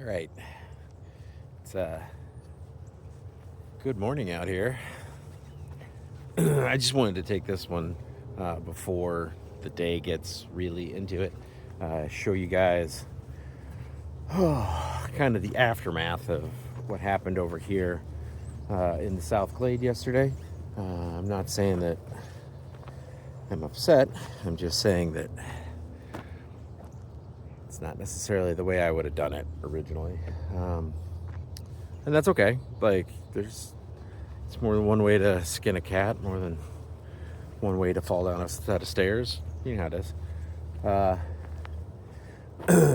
All right. It's good morning out here. I just wanted to take this one before the day gets really into it. Show you guys kind of the aftermath of what happened over here in the South Glade yesterday. I'm not saying that I'm upset. I'm just saying that it's not necessarily the way I would have done it originally. And that's okay. It's more than one way to skin a cat, more than one way to fall down a set of stairs. You know how it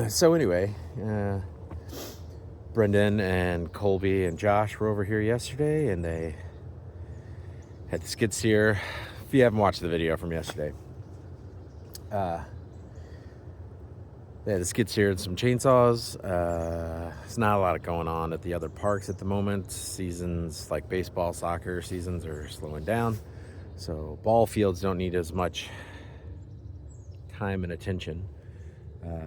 is. So anyway, Brendan and Colby and Josh were over here yesterday, and they had the skid steer. If you haven't watched the video from yesterday, they had the skid steer and some chainsaws. There's not a lot going on at the other parks at the moment. Seasons like baseball, soccer seasons are slowing down. So ball fields don't need as much time and attention.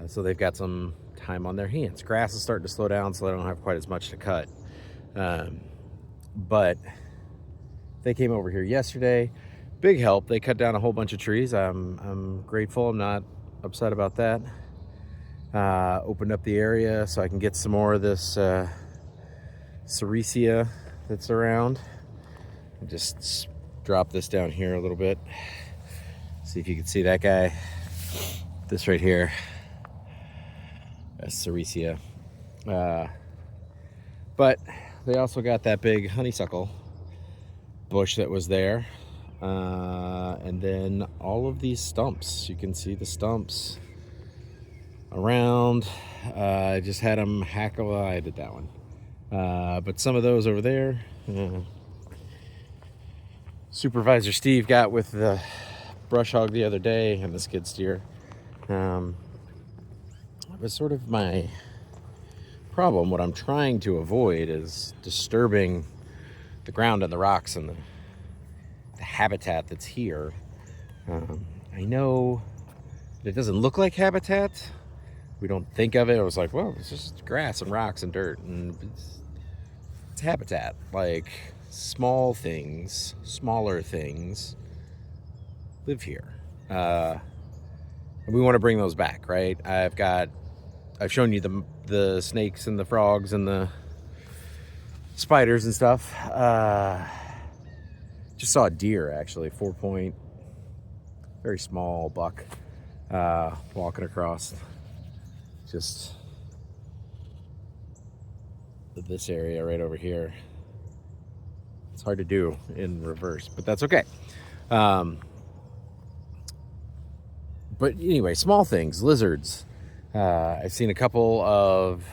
So they've got some time on their hands. Grass is starting to slow down, so they don't have quite as much to cut. But they came over here yesterday. Big help. They cut down a whole bunch of trees. I'm grateful. I'm not upset about that. Opened up the area so I can get some more of this Sericea that's around. I'll just drop this down here a little bit. See if you can see that guy. This right here. That's Sericea. But they also got that big honeysuckle bush that was there. And then all of these stumps. You can see the stumps around. I just had them hackle. I did that one. But some of those over there, Supervisor Steve got with the brush hog the other day and the skid steer. It was sort of my problem. What I'm trying to avoid is disturbing the ground and the rocks and the habitat that's here. I know it doesn't look like habitat. We don't think of it. I was like, well, it's just grass and rocks and dirt, and it's habitat. Like smaller things live here, and we want to bring those back, right? I've shown you the snakes and the frogs and the spiders and stuff. Just saw a deer actually, 4-point, very small buck, walking across just this area right over here. It's hard to do in reverse, but that's okay. But anyway, small things, lizards. I've seen a couple of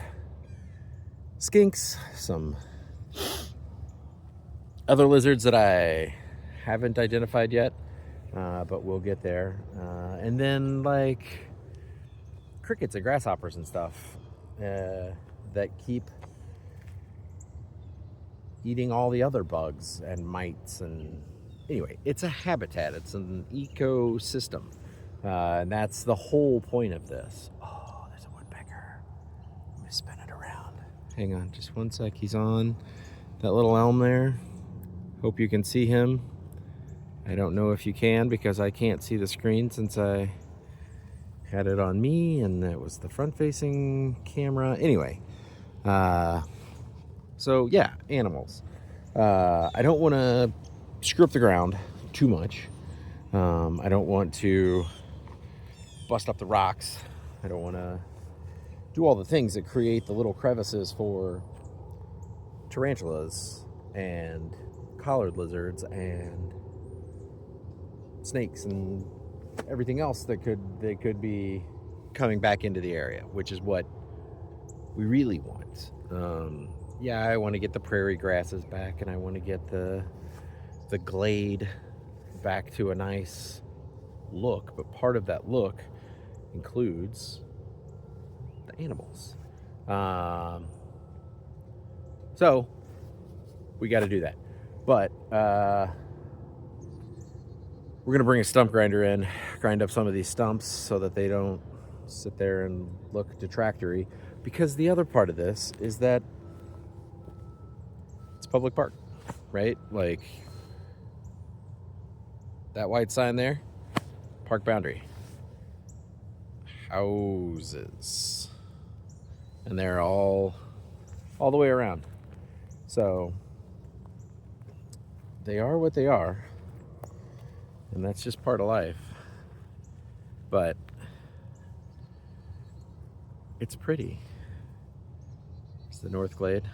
skinks, some other lizards that I haven't identified yet, but we'll get there. And then like crickets and grasshoppers and stuff that keep eating all the other bugs and mites. And anyway, it's a habitat. It's an ecosystem. And that's the whole point of this. Oh, there's a woodpecker. I'm going to spin it around. Hang on just one sec. He's on that little elm there. Hope you can see him. I don't know if you can because I can't see the screen since I had it on me and it was the front-facing camera. Anyway, so yeah, animals. I don't want to screw up the ground too much. I don't want to bust up the rocks. I don't want to do all the things that create the little crevices for tarantulas and collared lizards and snakes and everything else that could be coming back into the area, which is what we really want. Yeah, I want to get the prairie grasses back, and I want to get the glade back to a nice look, but part of that look includes the animals. So we got to do that. But we're going to bring a stump grinder in, grind up some of these stumps so that they don't sit there and look detractory. Because the other part of this is that it's public park, right? Like that white sign there, park boundary. Houses. And they're all the way around. So they are what they are. And that's just part of life. But it's pretty. It's the North Glade.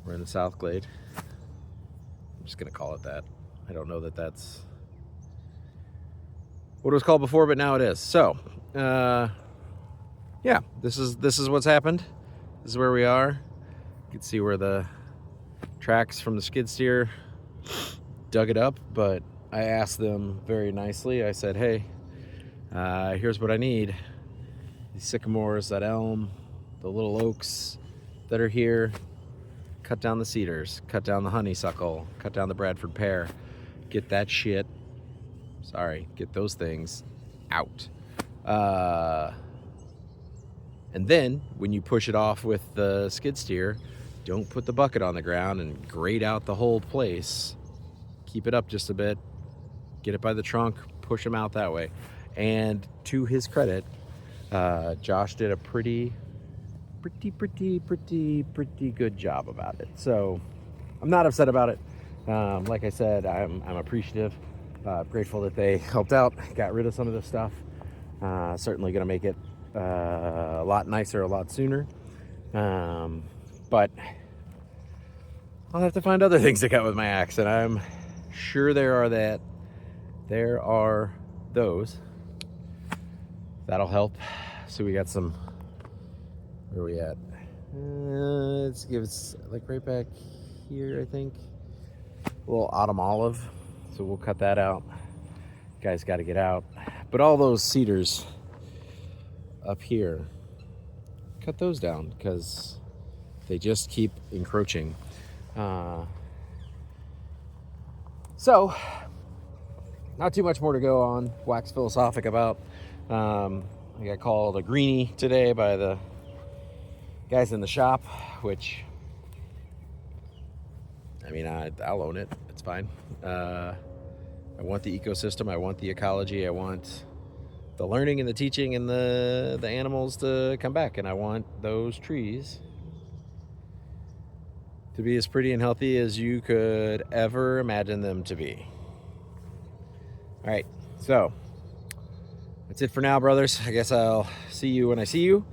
We're in the South Glade. I'm just gonna call it that. I don't know that that's what it was called before, but now it is. So, yeah, this is what's happened. This is where we are. You can see where the tracks from the skid steer dug it up, but I asked them very nicely. I said, hey, here's what I need. These sycamores, that elm, the little oaks that are here, cut down the cedars, cut down the honeysuckle, cut down the Bradford pear, get that shit, get those things out. And then when you push it off with the skid steer, don't put the bucket on the ground and grade out the whole place. Keep it up just a bit, get it by the trunk, push them out that way. And to his credit, Josh did a pretty good job about it. So I'm not upset about it. Like I said, I'm appreciative, grateful that they helped out, got rid of some of this stuff. Certainly gonna make it a lot nicer a lot sooner. But I'll have to find other things to cut with my axe, and I'm sure there are those that'll help. So we got some, where are we at? Let's give us like right back here, I think. A little autumn olive. So we'll cut that out. Guys got to get out. But all those cedars up here, cut those down because they just keep encroaching. So not too much more to go on, wax philosophic about. I got called a greenie today by the guys in the shop, which, I mean, I'll own it. It's fine. I want the ecosystem. I want the ecology. I want the learning and the teaching and the animals to come back. And I want those trees to be as pretty and healthy as you could ever imagine them to be. All right, so that's it for now, brothers. I guess I'll see you when I see you.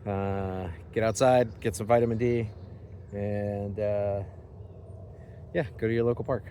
Get outside, get some vitamin D, and yeah, go to your local park.